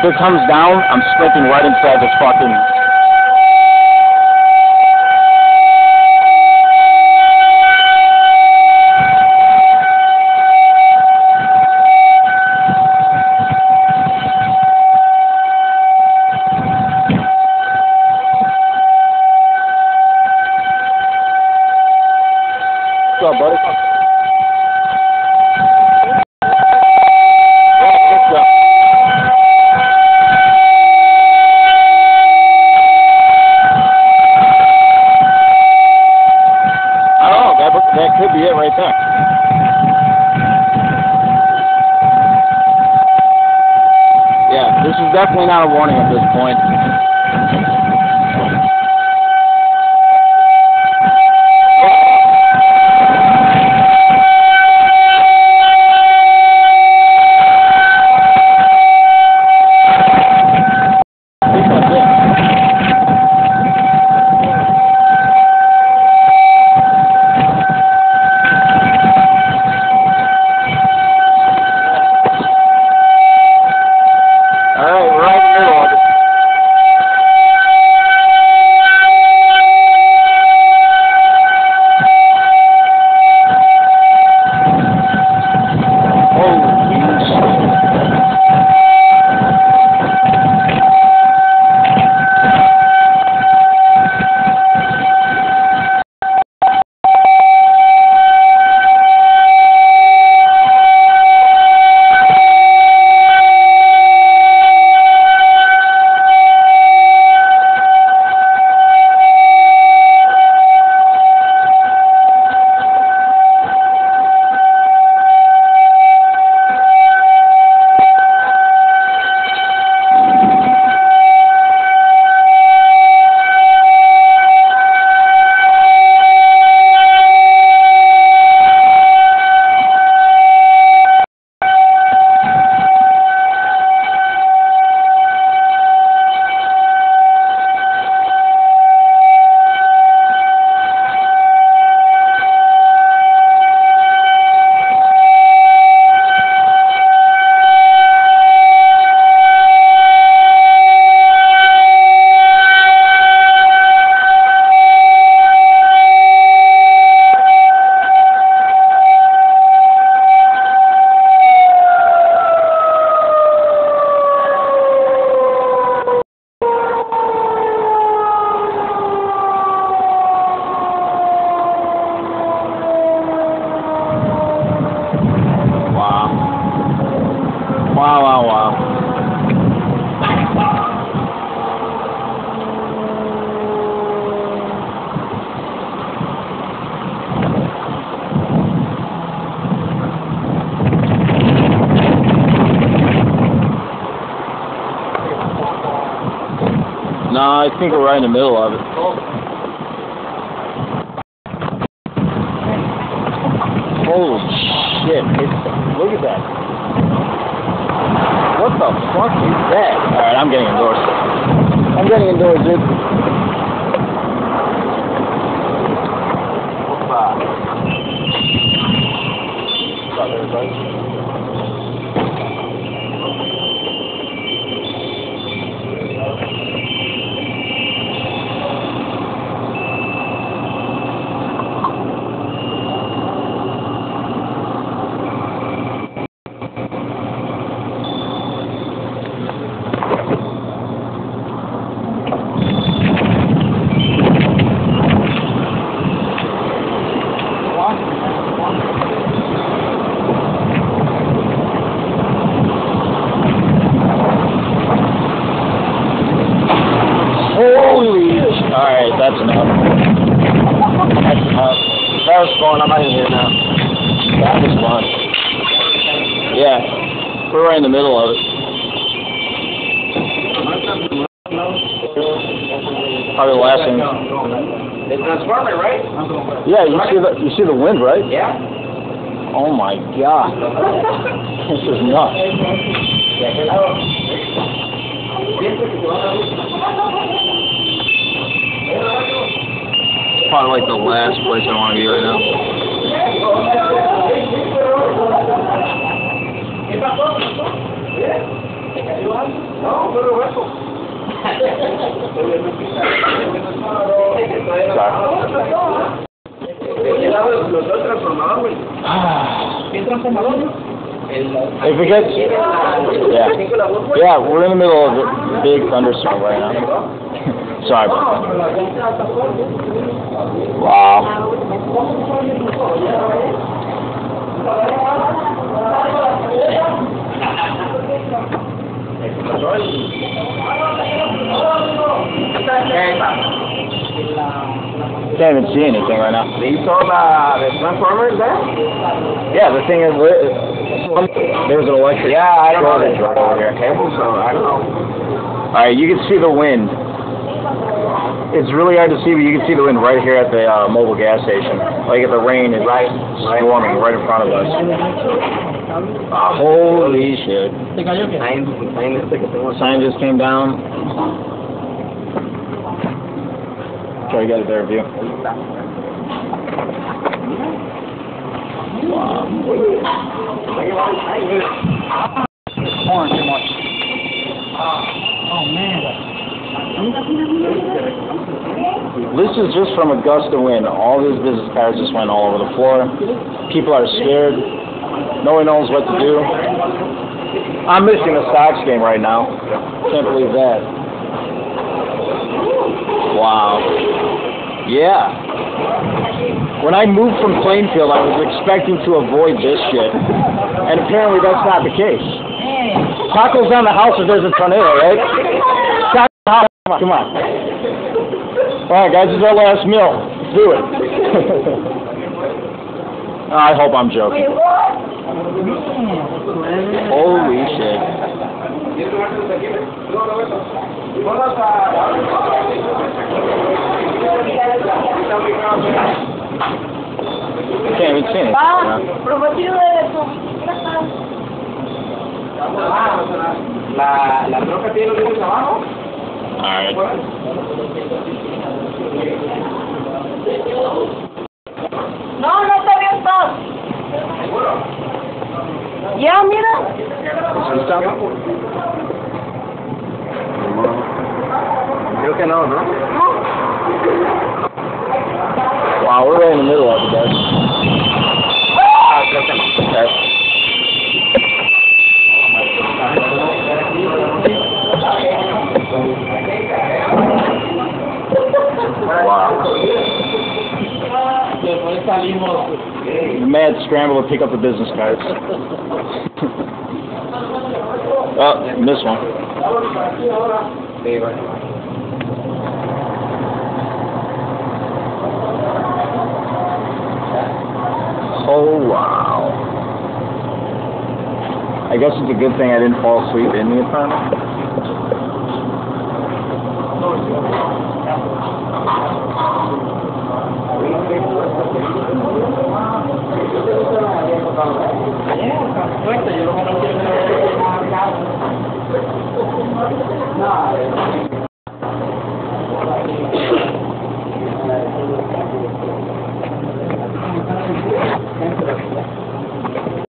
it comes down, I'm sprinting right inside this fucking... What's up, buddy? That could be it right there. Yeah, this is definitely not a warning at this point. Wow. No, I think we're right in the middle of it. Holy shit. Look at that. What the fuck is that? Alright, I'm getting indoors. Dude. What's up, everybody? Alright, that's enough. That was fun. I'm not in here now. That was fun. Yeah. We're right in the middle of it. Probably the last thing. It's transformer, right? Yeah, you see the wind, right? Yeah. Oh my god. This is nuts. Probably like the last place I want to be right now. No, pero hueco. Los dos transformadores, güey. ¿Qué transformador? If it gets, yeah, we're in the middle of a big thunderstorm right now. Sorry about that. Wow. Can't even see anything right now. You saw the Transformers there? Yeah, the thing is, there's an electric shortage right over here. So I don't know. Alright, you can see the wind. It's really hard to see, but you can see the wind right here at the mobile gas station. Like if the rain is storming right in front of us. Holy shit. Sign just came down. Try to get a better view. Wow. Oh man. This is just from a gust of wind. All these business cards just went all over the floor. People are scared. No one knows what to do. I'm missing a Sox game right now. Can't believe that. Wow. Yeah. When I moved from Plainfield, I was expecting to avoid this shit. And apparently that's not the case. Tacos on the house if there's a tornado, right? Come on. Alright guys, this is our last meal. Let's do it. I hope I'm joking. Holy shit. Can't even see it. La troca tiene los luces abajo. Alright. No, no está abierto. Ya, mira. Creo que no, ¿no? Wow, we're right in the middle of it, guys. Creo que no. Okay. Wow. Mad scramble to pick up the business cards. Oh, missed one. Oh, wow. I guess it's a good thing I didn't fall asleep in the apartment.